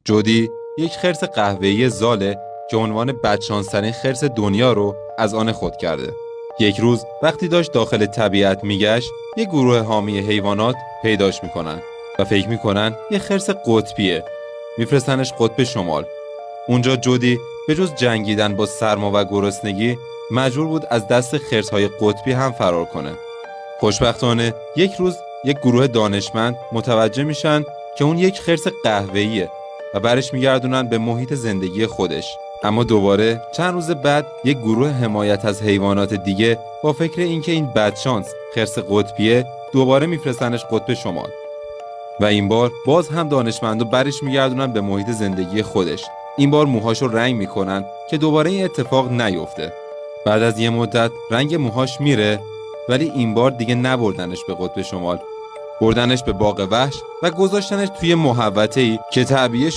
جودی یک خرس قهوه‌ای زاله که عنوان بدشانس‌ترین خرس دنیا رو از آن خود کرده. یک روز وقتی داشت داخل طبیعت میگشت، یک گروه حامی حیوانات پیداش میکنن و فکر میکنن یه خرس قطبیه. میفرستنش قطب شمال. اونجا جودی به جز جنگیدن با سرما و گرسنگی مجبور بود از دست خرس‌های قطبی هم فرار کنه. خوشبختانه یک روز یک گروه دانشمند متوجه میشن که اون یک خرس قهوه‌ایه و برش میگردونن به محیط زندگی خودش. اما دوباره چند روز بعد یک گروه حمایت از حیوانات دیگه با فکر اینکه این بدشانس خرس قطبیه دوباره میفرستنش قطب شمال و این بار باز هم دانشمندو برش میگردونن به محیط زندگی خودش. این بار موهاشو رنگ میکنن که دوباره این اتفاق نیفته. بعد از یه مدت رنگ موهاش میره، ولی این بار دیگه نبردنش به قطب شمال، بردنش به باغ وحش و گذاشتنش توی محوطه‌ای که تعبیه